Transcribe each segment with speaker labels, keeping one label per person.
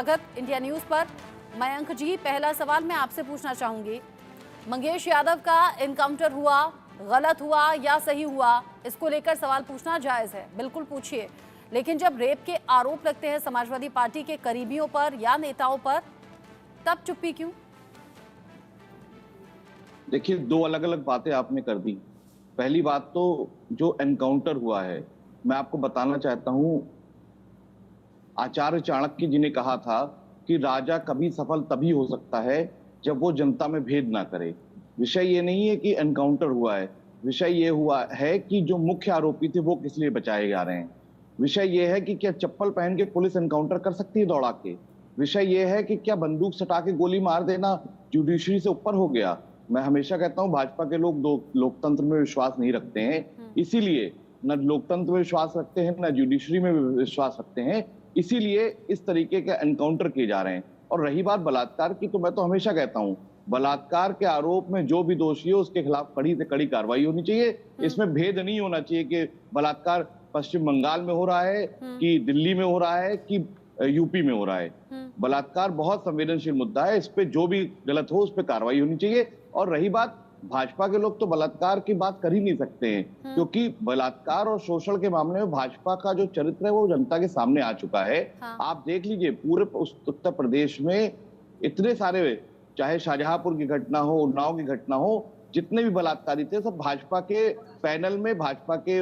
Speaker 1: स्वागत India news पर। मयंक जी, पहला सवाल मैं आपसे पूछना चाहूंगी, मंगेश यादव का एनकाउंटर हुआ, गलत हुआ या सही हुआ, इसको लेकर सवाल पूछना जायज है, बिल्कुल पूछिए। लेकिन जब रेप के आरोप लगते हैं समाजवादी पार्टी के करीबियों पर या नेताओं पर, तब चुप्पी क्यों?
Speaker 2: देखिए, दो अलग अलग बातें आपने कर दी। पहली बात तो जो एनकाउंटर हुआ है, मैं आपको बताना चाहता हूं, आचार्य चाणक्य जी ने कहा था कि राजा कभी सफल तभी हो सकता है जब वो जनता में भेद ना करे। विषय ये नहीं है कि एनकाउंटर हुआ है, विषय ये हुआ है कि जो मुख्य आरोपी थे वो किस लिए बचाए जा रहे हैं। विषय ये है कि क्या चप्पल पहन के पुलिस एनकाउंटर कर सकती है दौड़ा के? विषय ये है कि क्या बंदूक सटा के गोली मार देना जुडिशरी से ऊपर हो गया? मैं हमेशा कहता हूं, भाजपा के लोग लोकतंत्र में विश्वास नहीं रखते हैं, इसीलिए न लोकतंत्र में विश्वास रखते हैं, न जुडिशरी में विश्वास रखते हैं, इसीलिए इस तरीके के एनकाउंटर किए जा रहे हैं। और रही बात बलात्कार की, तो मैं तो हमेशा कहता हूं, बलात्कार के आरोप में जो भी दोषी हो उसके खिलाफ कड़ी से कड़ी कार्रवाई होनी चाहिए। इसमें भेद नहीं होना चाहिए कि बलात्कार पश्चिम बंगाल में हो रहा है कि दिल्ली में हो रहा है कि यूपी में हो रहा है। बलात्कार बहुत संवेदनशील मुद्दा है, इस पे जो भी गलत हो उस पे कार्रवाई होनी चाहिए। और रही बात, भाजपा के लोग तो बलात्कार की बात कर ही नहीं सकते हैं, क्योंकि बलात्कार और शोषण के मामले में भाजपा का जो चरित्र है वो जनता के सामने आ चुका है।
Speaker 1: हाँ।
Speaker 2: आप देख लीजिए, पूरे उत्तर प्रदेश में इतने सारे, चाहे शाहजहांपुर की घटना हो, उन्नाव की घटना हो, जितने भी बलात्कारी थे सब भाजपा के पैनल में, भाजपा के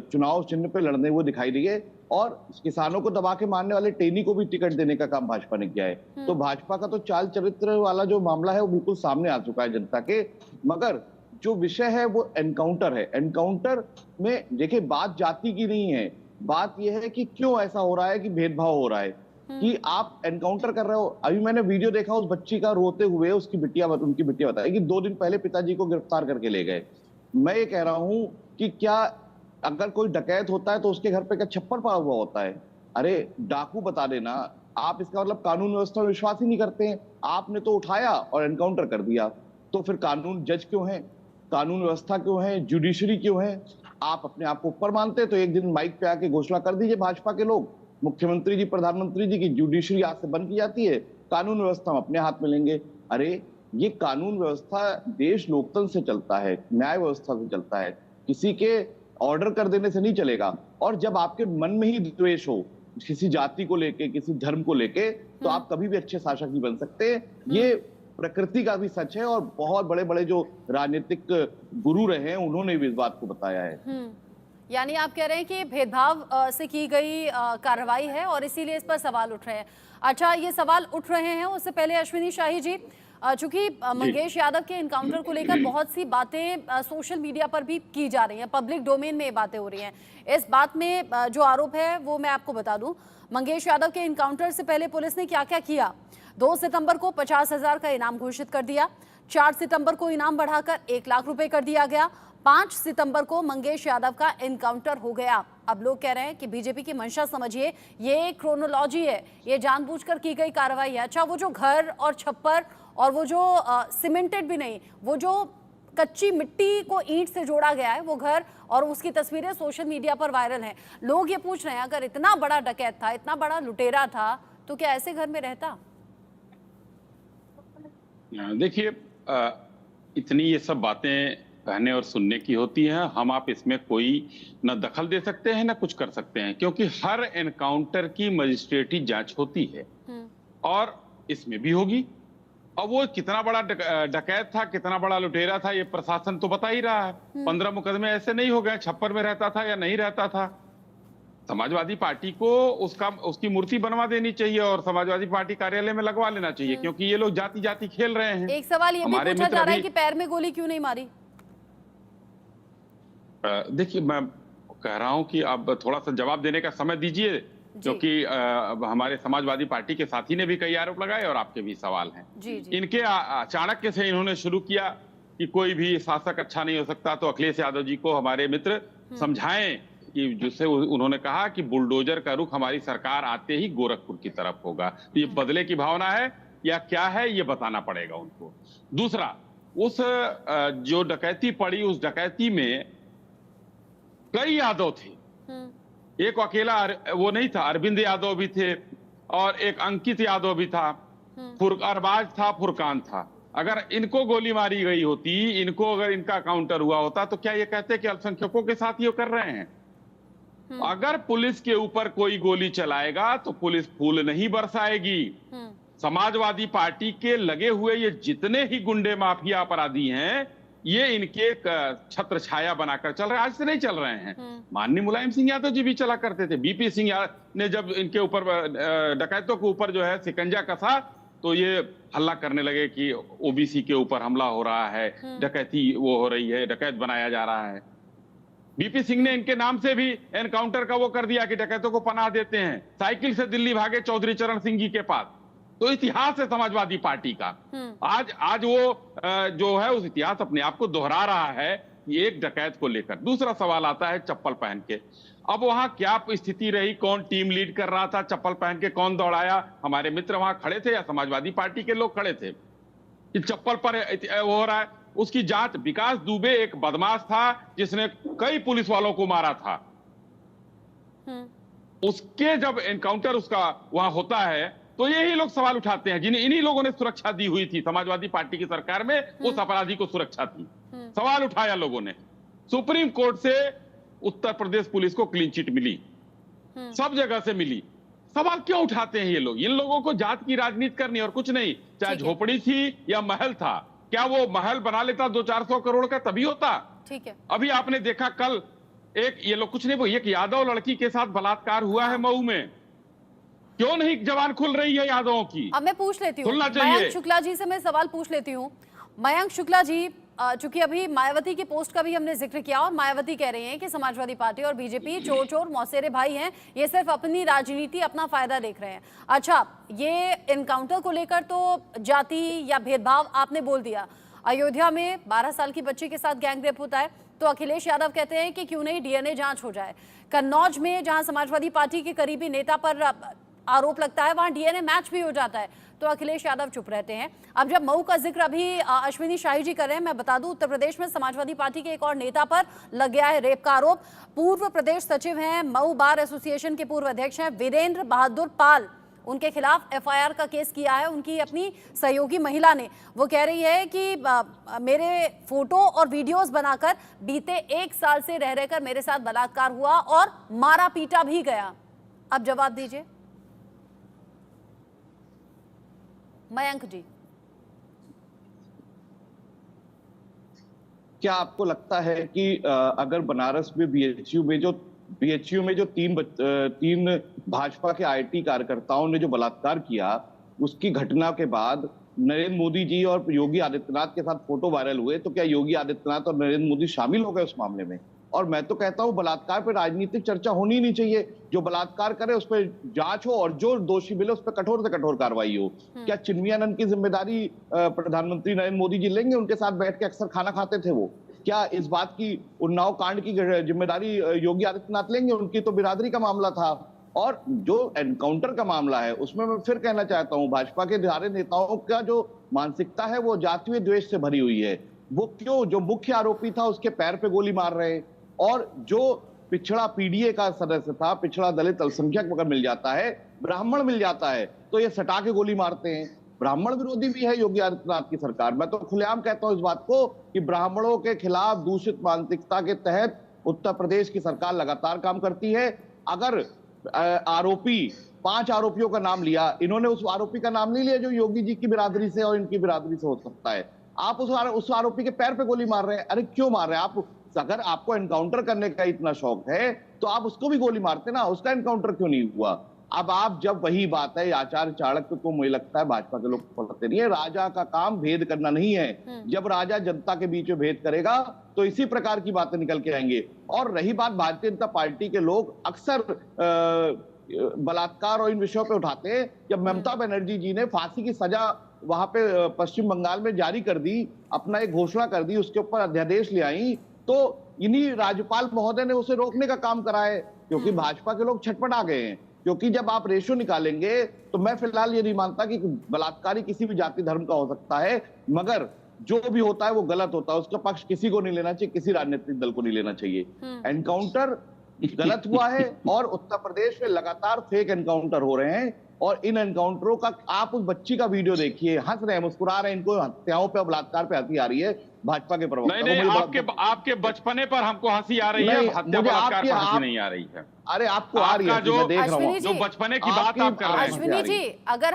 Speaker 2: चुनाव चिन्ह पे लड़ने हुए दिखाई दिए। और किसानों को दबा के मारने वाले टेनी को भी टिकट देने का काम भाजपा ने किया है। तो भाजपा का तो चाल चरित्र वाला जो मामला है वो बिल्कुल सामने आ चुका है जनता के। मगर जो विषय है वो एनकाउंटर है। एनकाउंटर में देखिए, बात जाति की नहीं है, बात यह है कि क्यों ऐसा हो रहा है कि भेदभाव हो रहा है कि आप एनकाउंटर कर रहे हो। अभी मैंने वीडियो देखा उस बच्ची का रोते हुए, उनकी बिटिया बताई कि 2 दिन पहले पिताजी को गिरफ्तार करके ले गए। मैं ये कह रहा हूं कि क्या अगर कोई डकैत होता है तो उसके घर पे क्या छप्पर पड़ा हुआ होता है? अरे डाकू बता देना। आप इसका मतलब कानून व्यवस्था में विश्वास ही नहीं करते हैं। आपने तो उठाया और एनकाउंटर कर दिया, तो फिर कानून जज क्यों है, कानून व्यवस्था क्यों है, जुडिशरी क्यों है? आप अपने आप को ऊपर मानते तो एक दिन माइक पे आके घोषणा कर दीजिए भाजपा के लोग, मुख्यमंत्री जी, प्रधानमंत्री जी, की जुडिशरी आज से बंद की जाती है, कानून व्यवस्था हम अपने हाथ में लेंगे। अरे ये कानून व्यवस्था, देश लोकतंत्र से चलता है, न्याय व्यवस्था से चलता है, किसी के ऑर्डर कर देने से नहीं चलेगा। और जब आपके मन में ही द्वेष हो किसी जाति को लेके, किसी धर्म को लेके, तो आप कभी भी अच्छे शासक नहीं बन सकते। ये प्रकृति का भी सच है और बहुत बड़े बड़े जो राजनीतिक गुरु रहे हैं उन्होंने भी इस बात को बताया है।
Speaker 1: यानी आप कह रहे हैं कि भेदभाव से की गई कार्रवाई है और इसीलिए इस पर सवाल उठ रहे हैं। अच्छा, ये सवाल उठ रहे हैं, उससे पहले अश्विनी शाही जी, चूंकि मंगेश यादव के एनकाउंटर को लेकर बहुत सी बातें सोशल मीडिया पर भी की जा रही हैं, पब्लिक डोमेन में ये बातें हो रही हैं। इस बात में जो आरोप है वो मैं आपको बता दूं, मंगेश यादव के एनकाउंटर से पहले पुलिस ने क्या क्या किया। 2 सितंबर को 50,000 का इनाम घोषित कर दिया, 4 सितंबर को इनाम बढ़ाकर 1 लाख रुपए कर दिया गया, 5 सितंबर को मंगेश यादव का एनकाउंटर हो गया। अब लोग कह रहे हैं कि बीजेपी की मंशा समझिए, ये क्रोनोलॉजी है, ये जानबूझकर की गई कार्रवाई है। अच्छा, वो जो घर और छप्पर और वो जो सीमेंटेड भी नहीं, वो जो कच्ची मिट्टी को ईंट से जोड़ा गया है वो घर, और उसकी तस्वीरें सोशल मीडिया पर वायरल हैं। लोग ये पूछ रहे हैं, अगर इतना बड़ा डकैत था, इतना बड़ा लुटेरा था, तो क्या ऐसे घर में रहता?
Speaker 3: देखिए, इतनी ये सब बातें कहने और सुनने की होती हैं, हम आप इसमें कोई न दखल दे सकते हैं न कुछ कर सकते हैं, क्योंकि हर एनकाउंटर की मजिस्ट्रेटी जांच होती है और इसमें भी होगी। अब वो कितना बड़ा डकैत था, कितना बड़ा लुटेरा था, ये प्रशासन तो बता ही रहा है। 15 मुकदमे ऐसे नहीं हो गए, छप्पर में रहता था या नहीं रहता था। समाजवादी पार्टी को उसकी मूर्ति बनवा देनी चाहिए और समाजवादी पार्टी कार्यालय में लगवा लेना चाहिए, क्योंकि ये लोग जाति जाति खेल रहे हैं।
Speaker 1: एक सवाल ये भी पूछा जा रहा है कि पैर में गोली क्यों नहीं मारी?
Speaker 3: देखिए, मैं कह रहा हूं कि अब थोड़ा सा जवाब देने का समय दीजिए, क्योंकि हमारे समाजवादी पार्टी के साथी ने भी कई आरोप लगाए और आपके भी सवाल हैं। इनके चाणक्य से इन्होंने शुरू किया कि कोई भी शासक अच्छा नहीं हो सकता, तो अखिलेश यादव जी को हमारे मित्र समझाएं कि जिससे उन्होंने कहा कि बुलडोजर का रुख हमारी सरकार आते ही गोरखपुर की तरफ होगा। तो ये बदले की भावना है या क्या है, ये बताना पड़ेगा उनको। दूसरा, उस जो डकैती पड़ी, उस डकैती में कई यादव थे, एक अकेला वो नहीं था, अरविंद यादव भी थे और एक अंकित यादव भी था, अरबाज था, फुरकान था। अगर इनको गोली मारी गई होती, इनको अगर इनका काउंटर हुआ होता, तो क्या ये कहते कि अल्पसंख्यकों के साथ ये कर रहे हैं? अगर पुलिस के ऊपर कोई गोली चलाएगा तो पुलिस फूल नहीं बरसाएगी। समाजवादी पार्टी के लगे हुए ये जितने ही गुंडे माफिया अपराधी हैं, ये इनके छत्र छाया बनाकर चल रहे हैं। आज से नहीं चल रहे हैं, माननीय मुलायम सिंह यादव जी भी चला करते थे। बीपी सिंह ने जब इनके ऊपर डकैतों के ऊपर जो है शिकंजा कसा, तो ये हल्ला करने लगे कि ओबीसी के ऊपर हमला हो रहा है, डकैती वो हो रही है, डकैत बनाया जा रहा है। बीपी सिंह ने इनके नाम से भी एनकाउंटर का वो कर दिया कि डकैतों को पनाह देते हैं। साइकिल से दिल्ली भागे चौधरी चरण सिंह जी के पास। तो इतिहास है समाजवादी पार्टी का। आज वो जो है उस इतिहास अपने आप को दोहरा रहा है एक डकैत को लेकर। दूसरा सवाल आता है चप्पल पहन के। अब वहां क्या स्थिति रही, कौन टीम लीड कर रहा था, चप्पल पहन के कौन दौड़ाया? हमारे मित्र वहां खड़े थे या समाजवादी पार्टी के लोग खड़े थे कि चप्पल पर हो रहा है? उसकी जांच, विकास दुबे एक बदमाश था जिसने कई पुलिस वालों को मारा था। उसके जब एनकाउंटर उसका वहां होता है तो यही लोग सवाल उठाते हैं जिन्हें इन्हीं लोगों ने सुरक्षा दी हुई थी। समाजवादी पार्टी की सरकार में उस अपराधी को सुरक्षा थी। सवाल उठाया लोगों ने। सुप्रीम कोर्ट से उत्तर प्रदेश पुलिस को क्लीन चिट मिली, सब जगह से मिली। सवाल क्यों उठाते हैं ये लोग? इन लोगों को जात की राजनीति करनी और कुछ नहीं। चाहे झोपड़ी थी या महल था, क्या वो महल बना लेता 200-400 करोड़ का तभी होता?
Speaker 1: ठीक है।
Speaker 3: अभी आपने देखा कल एक, ये लोग कुछ नहीं, वो एक यादव लड़की के साथ बलात्कार हुआ है मऊ में। क्यों नहीं जबान खुल रही है यादवों की?
Speaker 1: अब मैं पूछ लेती हूँ मयंक शुक्ला जी से, मैं सवाल पूछ लेती हूँ। मयंक शुक्ला जी, चूंकि अभी मायावती की पोस्ट का भी हमने जिक्र किया और मायावती कह रही हैं कि समाजवादी पार्टी और बीजेपी चोर चोर मौसेरे भाई हैं, ये सिर्फ अपनी राजनीति, अपना फायदा देख रहे हैं। अच्छा, ये इनकाउंटर को लेकर तो जाति या भेदभाव आपने बोल दिया। अयोध्या में 12 साल की बच्ची के साथ गैंगरेप होता है तो अखिलेश यादव कहते हैं कि क्यों नहीं डीएनए जांच हो जाए। कन्नौज में जहां समाजवादी पार्टी के करीबी नेता पर आरोप लगता है वहां डीएनए मैच भी हो जाता है तो अखिलेश यादव चुप रहते हैं। अब जब मऊ का जिक्र अभी अश्विनी शाही जी कर रहे हैं, मैं बता दूं उत्तर प्रदेश में समाजवादी पार्टी के एक और नेता पर लग गया है रेप का आरोप। पूर्व प्रदेश सचिव हैं, मऊ बार एसोसिएशन के पूर्व अध्यक्ष हैं वीरेंद्र बहादुर पाल, उनके खिलाफ एफआईआर का केस किया है उनकी अपनी सहयोगी महिला ने। वो कह रही है कि मेरे फोटो और वीडियोस बनाकर बीते 1 साल से रह रहकर मेरे साथ बलात्कार हुआ और मारा पीटा भी गया। अब जवाब दीजिए मयंक जी।
Speaker 2: क्या आपको लगता है कि अगर बनारस में बीएचयू में जो तीन भाजपा के आईटी कार्यकर्ताओं ने जो बलात्कार किया, उसकी घटना के बाद नरेंद्र मोदी जी और योगी आदित्यनाथ के साथ फोटो वायरल हुए, तो क्या योगी आदित्यनाथ और नरेंद्र मोदी शामिल हो गए उस मामले में? और मैं तो कहता हूं बलात्कार पर राजनीतिक चर्चा होनी नहीं चाहिए। जो बलात्कार करे उस पर जांच हो और जो दोषी मिले उस पर कठोर से कठोर कार्रवाई हो। क्या चिन्मयानंद की जिम्मेदारी प्रधानमंत्री नरेंद्र मोदी जी लेंगे? उनके साथ बैठ के अक्सर खाना खाते थे वो। क्या इस बात की, उन्नाव कांड की जिम्मेदारी योगी आदित्यनाथ लेंगे? उनकी तो बिरादरी का मामला था। और जो एनकाउंटर का मामला है उसमें मैं फिर कहना चाहता हूं भाजपा के सारे नेताओं का जो मानसिकता है वो जातीय द्वेष से भरी हुई है। वो क्यों, जो मुख्य आरोपी था उसके पैर पे गोली मार रहे हैं, और जो पिछड़ा पीडीए का सदस्य था, पिछड़ा दलित अल्पसंख्यक अगर मिल जाता है, ब्राह्मण मिल जाता है, तो ये सटा के गोली मारते हैं। ब्राह्मण विरोधी भी है योगी आदित्यनाथ की सरकार। मैं तो खुलेआम कहता हूं इस बात को कि ब्राह्मणों के खिलाफ दूषित मानसिकता के तहत उत्तर प्रदेश की सरकार लगातार काम करती है। अगर आरोपी, 5 आरोपियों का नाम लिया, इन्होंने उस आरोपी का नाम नहीं लिया जो योगी जी की बिरादरी से और इनकी बिरादरी से हो सकता है। आप उस आरोपी के पैर पे गोली मार रहे हैं। अरे क्यों मार रहे हैं आप? अगर आपको एनकाउंटर करने का इतना शौक है तो आप उसको भी गोली मारते ना, उसका एनकाउंटर क्यों नहीं हुआ? अब आप जब वही बात है, आचार्य चाणक्य को मुझे लगता है भाजपा के लोग पढ़ते नहीं है। राजा का काम भेद करना नहीं है। जब राजा जनता के बीच में भेद करेगा तो इसी प्रकार की बातें निकल के आएंगे। और रही बात, भारतीय जनता पार्टी के लोग अक्सर बलात्कार और इन विषयों पे उठाते हैं। जब ममता बनर्जी जी ने फांसी की सजा वहां पे पश्चिम बंगाल में जारी कर दी, अपना एक घोषणा कर दी, उसके ऊपर अध्यादेश ले आई, तो इन्हीं राज्यपाल महोदय ने उसे रोकने का काम करा है, क्योंकि भाजपा के लोग छटपटा गए हैं। क्योंकि जब आप रेशो निकालेंगे तो मैं फिलहाल ये नहीं मानता कि बलात्कारी किसी भी जाति धर्म का हो सकता है, मगर जो भी होता है वो गलत होता है। उसका पक्ष किसी को नहीं लेना चाहिए, किसी राजनीतिक दल को नहीं लेना चाहिए। एनकाउंटर गलत हुआ है और उत्तर प्रदेश में लगातार फेक एनकाउंटर हो रहे हैं और इन एनकाउंटरों का आप उस बच्ची का वीडियो देखिए, हंस रहे हैं, मुस्कुरा रहे हैं, इनको हत्याओं पे, बलात्कार पे हंसी आ रही है भाजपा के प्रवक्ता
Speaker 3: नहीं
Speaker 2: को।
Speaker 3: नहीं,
Speaker 2: मुझे
Speaker 3: आपके बचपने पर हमको हंसी आ रही है,
Speaker 2: नहीं,
Speaker 3: हत्या
Speaker 2: मुझे
Speaker 3: बलात्कार पर हंसी
Speaker 2: आप-
Speaker 3: नहीं आ रही है।
Speaker 2: अरे आपको आ रही है,
Speaker 3: आपका
Speaker 2: मैं देख रहा हूँ।
Speaker 1: अश्विनी
Speaker 3: जो
Speaker 1: जी,
Speaker 3: बचपने की बात आप कर रहे हैं,
Speaker 1: अश्विनी जी, अगर